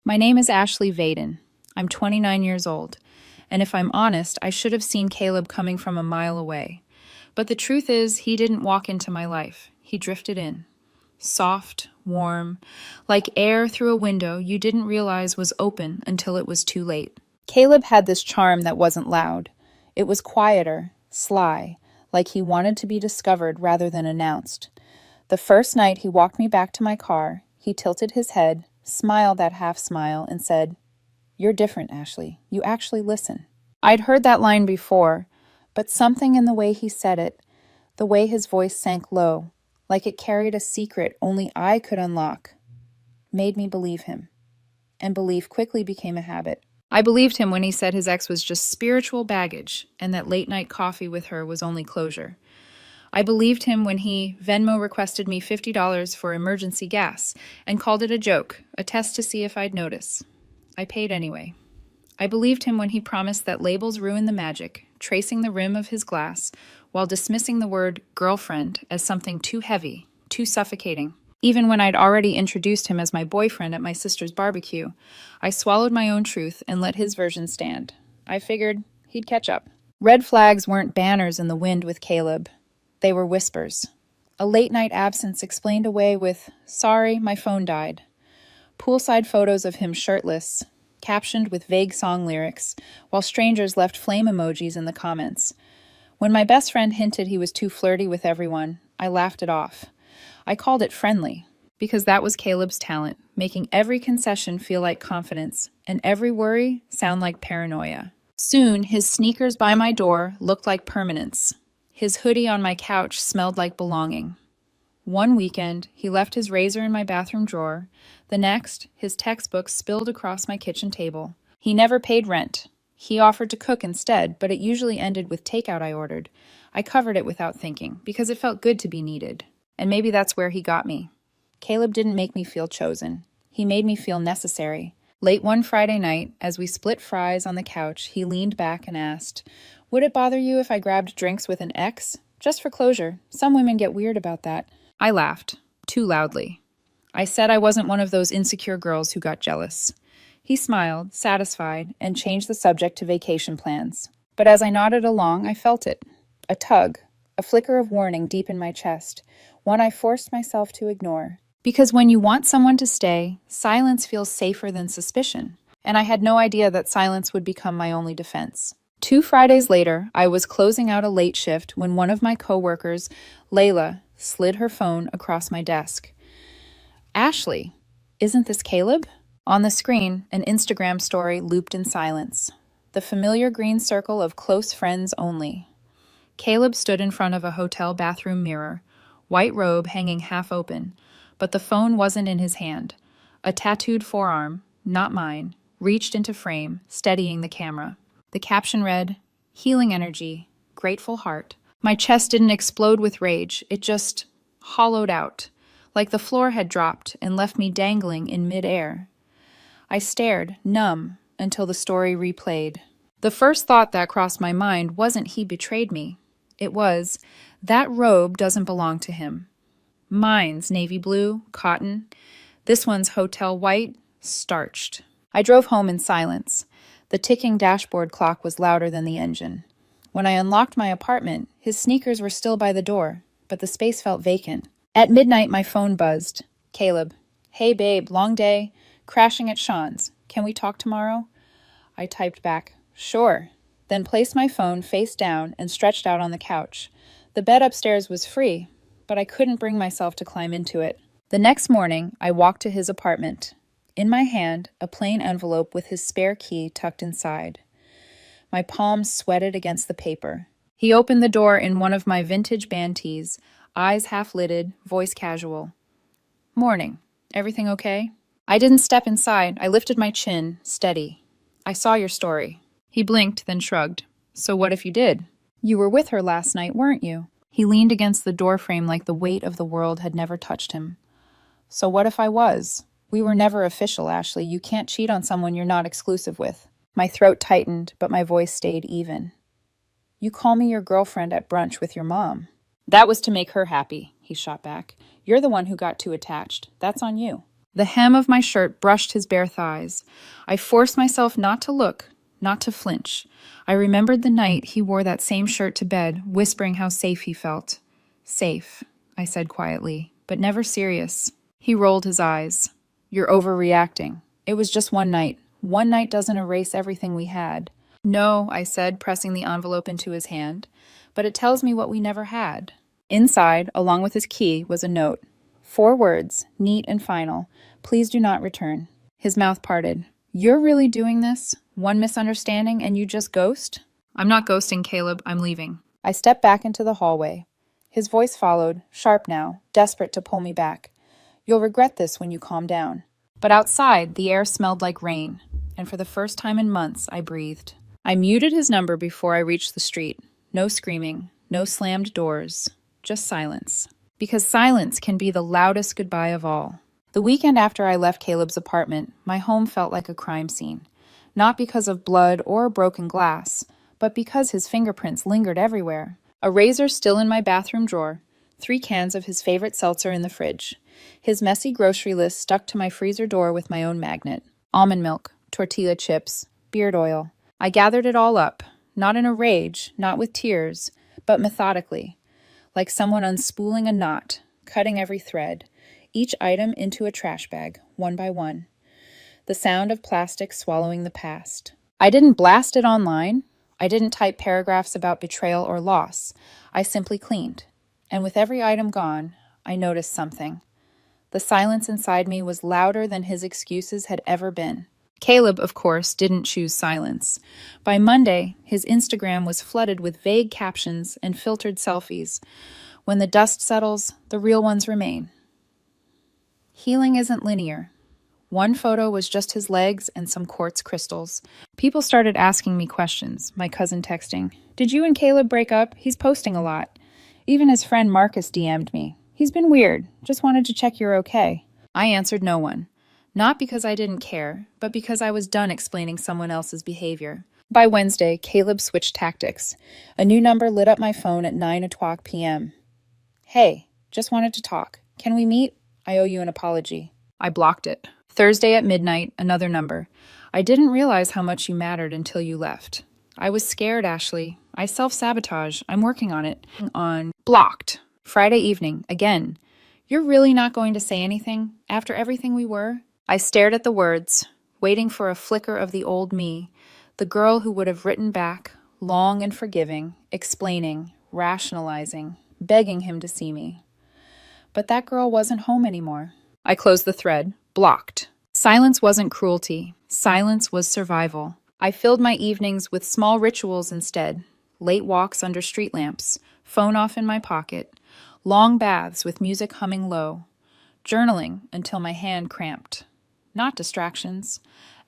My name is Ashley Vaden. I'm 29 years old, and if I'm honest, I should have seen Caleb coming from a mile away. But the truth is, he didn't walk into my life. He drifted in. Soft, warm, like air through a window you didn't realize was open until it was too late. Caleb had this charm that wasn't loud. It was quieter, sly, like he wanted to be discovered rather than announced. The first night he walked me back to my car, he tilted his head, smiled that half smile, and said, "You're different, Ashley. You actually listen." I'd heard that line before, but something in the way he said it, the way his voice sank low, like it carried a secret only I could unlock, made me believe him. And belief quickly became a habit. I believed him when he said his ex was just spiritual baggage and that late-night coffee with her was only closure. I believed him when he Venmo requested me $50 for emergency gas and called it a joke, a test to see if I'd notice. I paid anyway. I believed him when he promised that labels ruin the magic, tracing the rim of his glass while dismissing the word girlfriend as something too heavy, too suffocating. Even when I'd already introduced him as my boyfriend at my sister's barbecue, I swallowed my own truth and let his version stand. I figured he'd catch up. Red flags weren't banners in the wind with Caleb. They were whispers. A late-night absence explained away with, "Sorry, my phone died." Poolside photos of him shirtless, captioned with vague song lyrics, while strangers left flame emojis in the comments. When my best friend hinted he was too flirty with everyone, I laughed it off. I called it friendly, because that was Caleb's talent, making every concession feel like confidence, and every worry sound like paranoia. Soon, his sneakers by my door looked like permanence. His hoodie on my couch smelled like belonging. One weekend, he left his razor in my bathroom drawer. The next, his textbooks spilled across my kitchen table. He never paid rent. He offered to cook instead, but it usually ended with takeout I ordered. I covered it without thinking, because it felt good to be needed. And maybe that's where he got me. Caleb didn't make me feel chosen. He made me feel necessary. Late one Friday night, as we split fries on the couch, he leaned back and asked, "Would it bother you if I grabbed drinks with an ex? Just for closure. Some women get weird about that." I laughed, too loudly. I said I wasn't one of those insecure girls who got jealous. He smiled, satisfied, and changed the subject to vacation plans. But as I nodded along, I felt it. A tug, a flicker of warning deep in my chest, one I forced myself to ignore. Because when you want someone to stay, silence feels safer than suspicion. And I had no idea that silence would become my only defense. 2 Fridays later, I was closing out a late shift when one of my coworkers, Layla, slid her phone across my desk. "Ashley, isn't this Caleb?" On the screen, an Instagram story looped in silence. The familiar green circle of close friends only. Caleb stood in front of a hotel bathroom mirror, white robe hanging half open, but the phone wasn't in his hand. A tattooed forearm, not mine, reached into frame, steadying the camera. The caption read, "Healing energy, grateful heart." My chest didn't explode with rage, it just hollowed out, like the floor had dropped and left me dangling in midair. I stared, numb, until the story replayed. The first thought that crossed my mind wasn't he betrayed me. It was, that robe doesn't belong to him. Mine's navy blue, cotton. This one's hotel white, starched. I drove home in silence. The ticking dashboard clock was louder than the engine. When I unlocked my apartment, his sneakers were still by the door, but the space felt vacant. At midnight, my phone buzzed. "Caleb. Hey babe, long day. Crashing at Sean's. Can we talk tomorrow?" I typed back, "Sure." Then placed my phone face down and stretched out on the couch. The bed upstairs was free, but I couldn't bring myself to climb into it. The next morning, I walked to his apartment. In my hand, a plain envelope with his spare key tucked inside. My palms sweated against the paper. He opened the door in one of my vintage band tees, eyes half-lidded, voice casual. "Morning. Everything okay?" I didn't step inside. I lifted my chin, steady. "I saw your story." He blinked, then shrugged. "So what if you did? You were with her last night, weren't you?" He leaned against the doorframe like the weight of the world had never touched him. "So what if I was? We were never official, Ashley. You can't cheat on someone you're not exclusive with." My throat tightened, but my voice stayed even. "You call me your girlfriend at brunch with your mom." "That was to make her happy," he shot back. "You're the one who got too attached. That's on you." The hem of my shirt brushed his bare thighs. I forced myself not to look, not to flinch. I remembered the night he wore that same shirt to bed, whispering how safe he felt. Safe, I said quietly, but never serious. He rolled his eyes. You're overreacting. It was just one night. One night doesn't erase everything we had. No, I said, pressing the envelope into his hand, but it tells me what we never had. Inside, along with his key, was a note. 4 words, neat and final. Please do not return. His mouth parted. You're really doing this? One misunderstanding and you just ghost? I'm not ghosting, Caleb. I'm leaving. I stepped back into the hallway. His voice followed, sharp now, desperate to pull me back. You'll regret this when you calm down. But outside, the air smelled like rain, and for the first time in months, I breathed. I muted his number before I reached the street. No screaming, no slammed doors, just silence. Because silence can be the loudest goodbye of all. The weekend after I left Caleb's apartment, my home felt like a crime scene. Not because of blood or broken glass, but because his fingerprints lingered everywhere. A razor still in my bathroom drawer, 3 cans of his favorite seltzer in the fridge. His messy grocery list stuck to my freezer door with my own magnet. Almond milk, tortilla chips, beard oil. I gathered it all up, not in a rage, not with tears, but methodically, like someone unspooling a knot, cutting every thread, each item into a trash bag, one by one. The sound of plastic swallowing the past. I didn't blast it online. I didn't type paragraphs about betrayal or loss. I simply cleaned. And with every item gone, I noticed something. The silence inside me was louder than his excuses had ever been. Caleb, of course, didn't choose silence. By Monday, his Instagram was flooded with vague captions and filtered selfies. When the dust settles, the real ones remain. Healing isn't linear. One photo was just his legs and some quartz crystals. People started asking me questions, my cousin texting, "Did you and Caleb break up? He's posting a lot." Even his friend Marcus DM'd me. "He's been weird. Just wanted to check you're okay." I answered no one. Not because I didn't care, but because I was done explaining someone else's behavior. By Wednesday, Caleb switched tactics. A new number lit up my phone at 9:00 p.m. "Hey, just wanted to talk. Can we meet? I owe you an apology." I blocked it. Thursday at midnight, another number. "I didn't realize how much you mattered until you left. I was scared, Ashley. I self-sabotage. I'm working on it." Blocked. Friday evening, again. "You're really not going to say anything? After everything we were?" I stared at the words, waiting for a flicker of the old me, the girl who would have written back, long and forgiving, explaining, rationalizing, begging him to see me. But that girl wasn't home anymore. I closed the thread. Blocked. Silence wasn't cruelty. Silence was survival. I filled my evenings with small rituals instead. Late walks under street lamps, phone off in my pocket, long baths with music humming low, journaling until my hand cramped. Not distractions,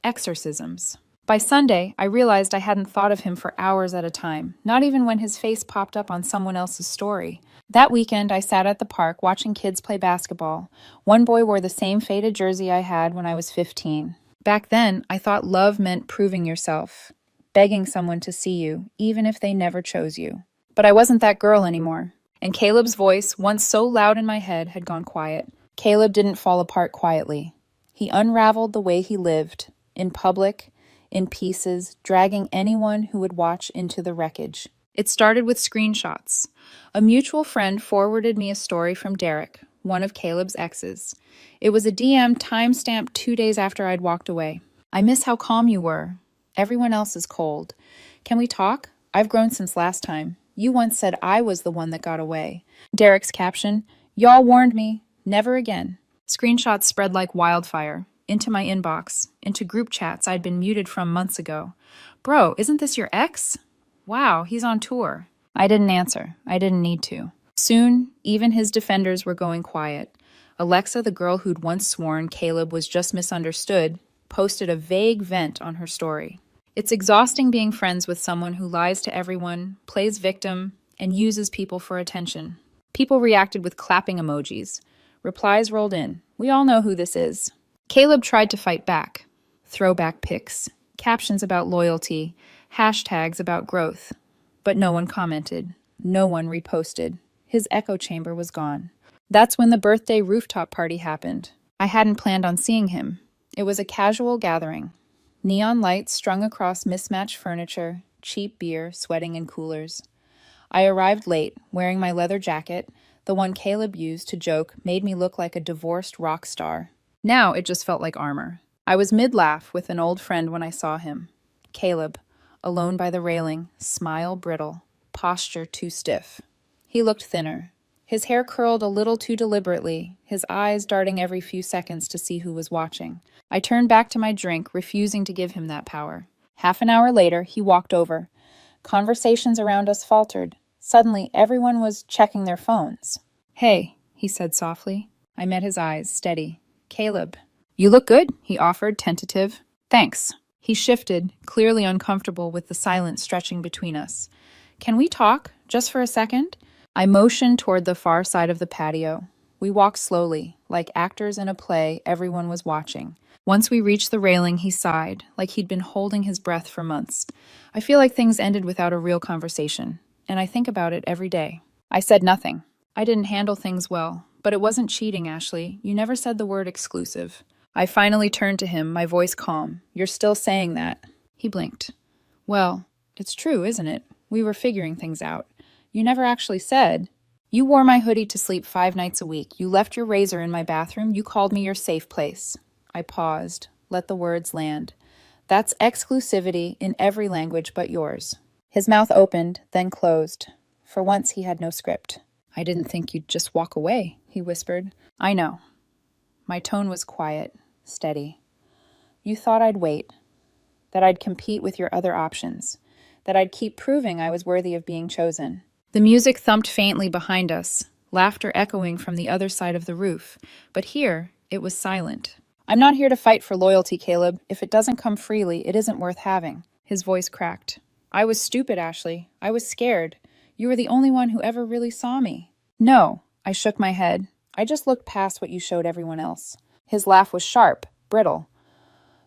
exorcisms. By Sunday, I realized I hadn't thought of him for hours at a time, not even when his face popped up on someone else's story. That weekend, I sat at the park watching kids play basketball. One boy wore the same faded jersey I had when I was 15. Back then, I thought love meant proving yourself, begging someone to see you, even if they never chose you. But I wasn't that girl anymore. And Caleb's voice, once so loud in my head, had gone quiet. Caleb didn't fall apart quietly. He unraveled the way he lived, in public, in pieces, dragging anyone who would watch into the wreckage. It started with screenshots. A mutual friend forwarded me a story from Derek, one of Caleb's exes. It was a DM time-stamped 2 days after I'd walked away. "I miss how calm you were. Everyone else is cold. Can we talk? I've grown since last time. You once said I was the one that got away." Derek's caption, "Y'all warned me. Never again." Screenshots spread like wildfire, into my inbox, into group chats I'd been muted from months ago. "Bro, isn't this your ex? Wow, he's on tour." I didn't answer. I didn't need to. Soon, even his defenders were going quiet. Alexa, the girl who'd once sworn Caleb was just misunderstood, posted a vague vent on her story. It's exhausting being friends with someone who lies to everyone, plays victim, and uses people for attention. People reacted with clapping emojis. Replies rolled in. We all know who this is. Caleb tried to fight back. Throwback pics, captions about loyalty, hashtags about growth. But no one commented. No one reposted. His echo chamber was gone. That's when the birthday rooftop party happened. I hadn't planned on seeing him. It was a casual gathering. Neon lights strung across mismatched furniture, cheap beer sweating in coolers. I arrived late, wearing my leather jacket, the one Caleb used to joke made me look like a divorced rock star. Now it just felt like armor. I was mid-laugh with an old friend when I saw him. Caleb, alone by the railing, smile brittle, posture too stiff. He looked thinner. His hair curled a little too deliberately, his eyes darting every few seconds to see who was watching. I turned back to my drink, refusing to give him that power. Half an hour later, he walked over. Conversations around us faltered. Suddenly, everyone was checking their phones. "Hey," he said softly. I met his eyes, steady. "Caleb." "You look good," he offered, tentative. "Thanks." He shifted, clearly uncomfortable with the silence stretching between us. "Can we talk, just for a second?" I motioned toward the far side of the patio. We walked slowly, like actors in a play everyone was watching. Once we reached the railing, he sighed, like he'd been holding his breath for months. I feel like things ended without a real conversation, and I think about it every day. I said nothing. I didn't handle things well, but it wasn't cheating, Ashley. You never said the word exclusive. I finally turned to him, my voice calm. "You're still saying that." He blinked. "Well, it's true, isn't it? We were figuring things out. You never actually said. You wore my hoodie to sleep 5 nights a week. You left your razor in my bathroom. You called me your safe place." I paused, let the words land. "That's exclusivity in every language but yours." His mouth opened, then closed. For once, he had no script. "I didn't think you'd just walk away," he whispered. "I know." My tone was quiet, steady. "You thought I'd wait, that I'd compete with your other options, that I'd keep proving I was worthy of being chosen." The music thumped faintly behind us, laughter echoing from the other side of the roof, but here it was silent. "I'm not here to fight for loyalty, Caleb. If it doesn't come freely, it isn't worth having." His voice cracked. "I was stupid, Ashley. I was scared. You were the only one who ever really saw me." "No," I shook my head. "I just looked past what you showed everyone else." His laugh was sharp, brittle.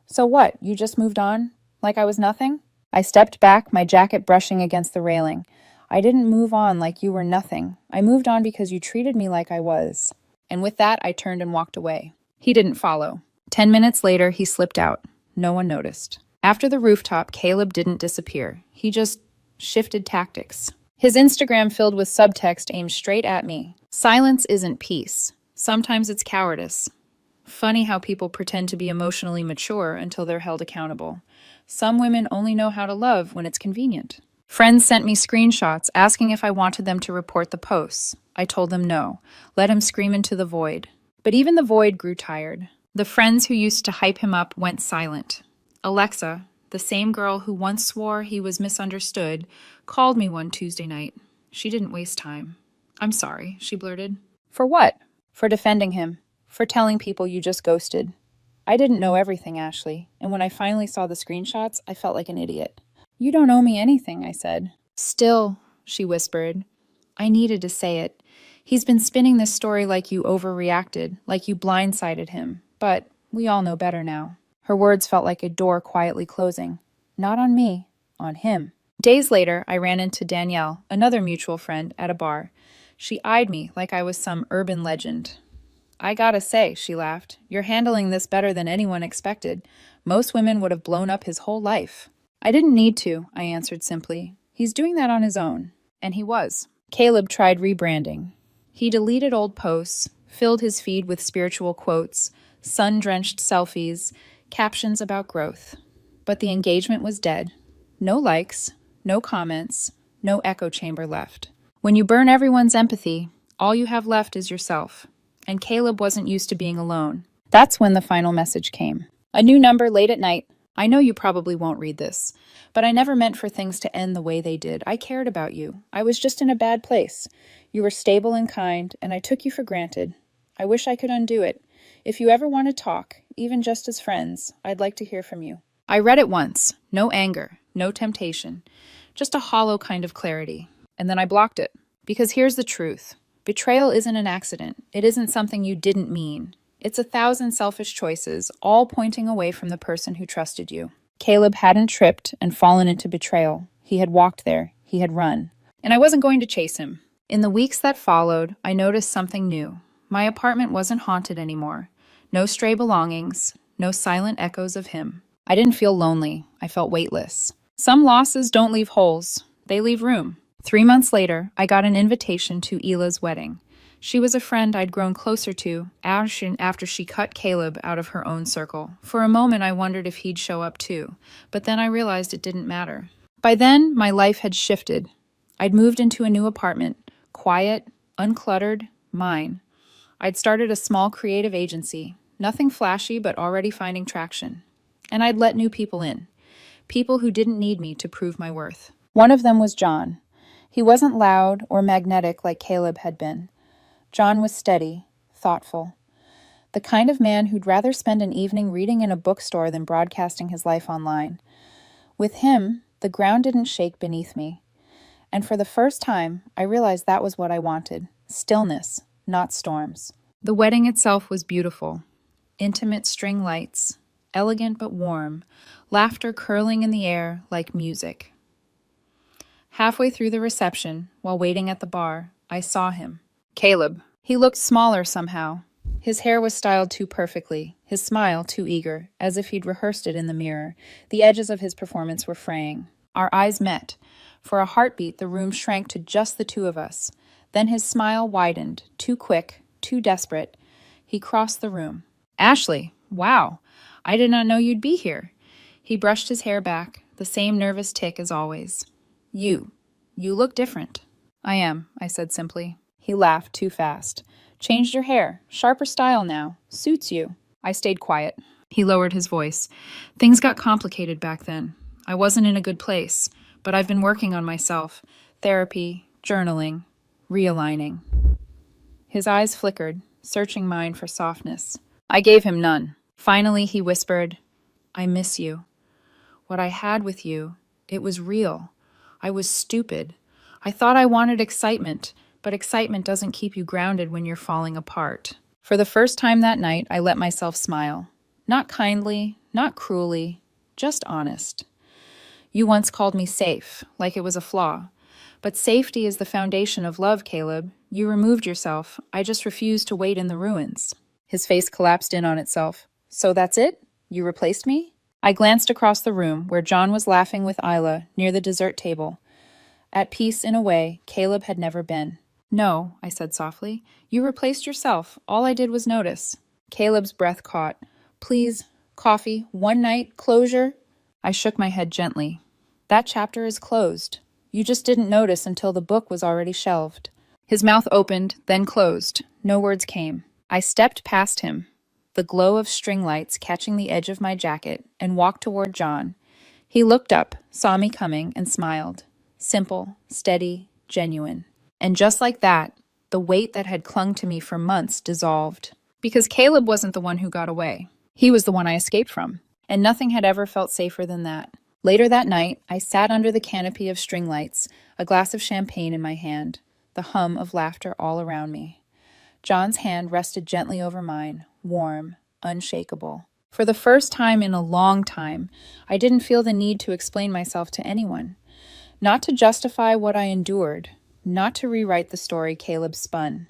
"So what, you just moved on? Like I was nothing?" I stepped back, my jacket brushing against the railing. "I didn't move on like you were nothing. I moved on because you treated me like I was." And with that, I turned and walked away. He didn't follow. 10 minutes later, he slipped out. No one noticed. After the rooftop, Caleb didn't disappear. He just shifted tactics. His Instagram filled with subtext aimed straight at me. "Silence isn't peace. Sometimes it's cowardice." Funny how people pretend to be emotionally mature until they're held accountable. Some women only know how to love when it's convenient. Friends sent me screenshots asking if I wanted them to report the posts. I told them no. Let him scream into the void. But even the void grew tired. The friends who used to hype him up went silent. Alexa, the same girl who once swore he was misunderstood, called me one Tuesday night. She didn't waste time. "I'm sorry," she blurted. "For what?" "For defending him. For telling people you just ghosted." I didn't know everything, Ashley, and when I finally saw the screenshots, I felt like an idiot. "You don't owe me anything," I said. "Still," she whispered. "I needed to say it. He's been spinning this story like you overreacted, like you blindsided him. But we all know better now." Her words felt like a door quietly closing. Not on me, on him. Days later, I ran into Danielle, another mutual friend, at a bar. She eyed me like I was some urban legend. "I gotta say," she laughed, "you're handling this better than anyone expected. Most women would have blown up his whole life." "I didn't need to," I answered simply. "He's doing that on his own." And he was. Caleb tried rebranding. He deleted old posts, filled his feed with spiritual quotes, sun-drenched selfies, captions about growth. But the engagement was dead. No likes, no comments, no echo chamber left. When you burn everyone's empathy, all you have left is yourself. And Caleb wasn't used to being alone. That's when the final message came. A new number late at night. "I know you probably won't read this, but I never meant for things to end the way they did. I cared about you. I was just in a bad place. You were stable and kind, and I took you for granted. I wish I could undo it. If you ever want to talk, even just as friends, I'd like to hear from you." I read it once. No anger, no temptation. Just a hollow kind of clarity. And then I blocked it. Because here's the truth. Betrayal isn't an accident. It isn't something you didn't mean. It's 1,000 selfish choices, all pointing away from the person who trusted you. Caleb hadn't tripped and fallen into betrayal. He had walked there. He had run. And I wasn't going to chase him. In the weeks that followed, I noticed something new. My apartment wasn't haunted anymore. No stray belongings, no silent echoes of him. I didn't feel lonely, I felt weightless. Some losses don't leave holes, they leave room. 3 months later, I got an invitation to Hila's wedding. She was a friend I'd grown closer to after she cut Caleb out of her own circle. For a moment, I wondered if he'd show up too, but then I realized it didn't matter. By then, my life had shifted. I'd moved into a new apartment, quiet, uncluttered, mine. I'd started a small creative agency, nothing flashy but already finding traction. And I'd let new people in, people who didn't need me to prove my worth. One of them was John. He wasn't loud or magnetic like Caleb had been. John was steady, thoughtful. The kind of man who'd rather spend an evening reading in a bookstore than broadcasting his life online. With him, the ground didn't shake beneath me. And for the first time, I realized that was what I wanted. Stillness, not storms. The wedding itself was beautiful. Intimate string lights, elegant but warm, laughter curling in the air like music. Halfway through the reception, while waiting at the bar, I saw him. Caleb. He looked smaller somehow. His hair was styled too perfectly, his smile too eager, as if he'd rehearsed it in the mirror. The edges of his performance were fraying. Our eyes met. For a heartbeat, the room shrank to just the two of us. Then his smile widened, too quick, too desperate. He crossed the room. Ashley, wow, I did not know you'd be here. He brushed his hair back, the same nervous tick as always. You look different. I am, I said simply. He laughed too fast. Changed your hair. Sharper style now. Suits you. I stayed quiet. He lowered his voice. Things got complicated back then. I wasn't in a good place, but I've been working on myself. Therapy, journaling, realigning. His eyes flickered, searching mine for softness. I gave him none. Finally, he whispered, I miss you. What I had with you, it was real. I was stupid. I thought I wanted excitement, but excitement doesn't keep you grounded when you're falling apart. For the first time that night, I let myself smile. Not kindly, not cruelly, just honest. You once called me safe, like it was a flaw. But safety is the foundation of love, Caleb. You removed yourself. I just refused to wait in the ruins. His face collapsed in on itself. So that's it? You replaced me? I glanced across the room, where John was laughing with Isla near the dessert table. At peace in a way Caleb had never been. No, I said softly. You replaced yourself. All I did was notice. Caleb's breath caught. Please, coffee, one night, closure? I shook my head gently. That chapter is closed. You just didn't notice until the book was already shelved. His mouth opened, then closed. No words came. I stepped past him, the glow of string lights catching the edge of my jacket, and walked toward John. He looked up, saw me coming, and smiled. Simple, steady, genuine. And just like that, the weight that had clung to me for months dissolved. Because Caleb wasn't the one who got away. He was the one I escaped from. And nothing had ever felt safer than that. Later that night, I sat under the canopy of string lights, a glass of champagne in my hand, the hum of laughter all around me. John's hand rested gently over mine, warm, unshakable. For the first time in a long time, I didn't feel the need to explain myself to anyone. Not to justify what I endured, not to rewrite the story Caleb spun.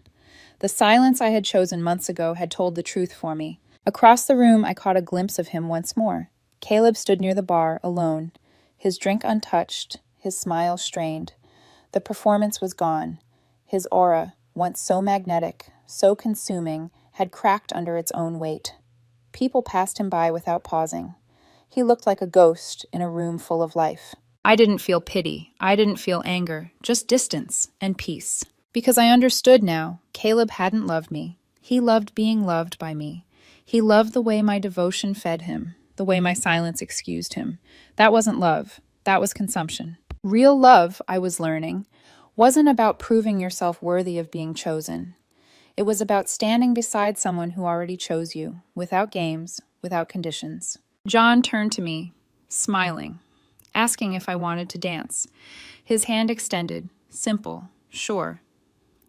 The silence I had chosen months ago had told the truth for me. Across the room, I caught a glimpse of him once more. Caleb stood near the bar, alone, his drink untouched, his smile strained. The performance was gone. His aura, once so magnetic, so consuming, had cracked under its own weight. People passed him by without pausing. He looked like a ghost in a room full of life. I didn't feel pity. I didn't feel anger. Just distance and peace. Because I understood now, Caleb hadn't loved me. He loved being loved by me. He loved the way my devotion fed him, the way my silence excused him. That wasn't love. That was consumption. Real love, I was learning, wasn't about proving yourself worthy of being chosen. It was about standing beside someone who already chose you, without games, without conditions. John turned to me, smiling, asking if I wanted to dance. His hand extended, simple, sure.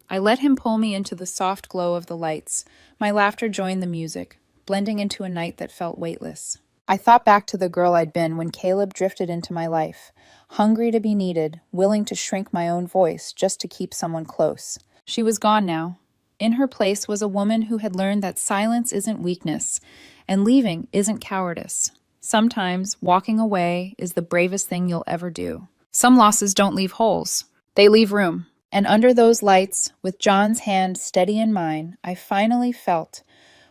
I let him pull me into the soft glow of the lights. My laughter joined the music, blending into a night that felt weightless. I thought back to the girl I'd been when Caleb drifted into my life, hungry to be needed, willing to shrink my own voice just to keep someone close. She was gone now, In her place was a woman who had learned that silence isn't weakness, and leaving isn't cowardice. Sometimes walking away is the bravest thing you'll ever do. Some losses don't leave holes, they leave room. And under those lights, with John's hand steady in mine, I finally felt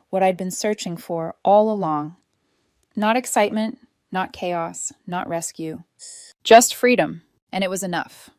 what I'd been searching for all along. Not excitement, not chaos, not rescue. Just freedom, and it was enough.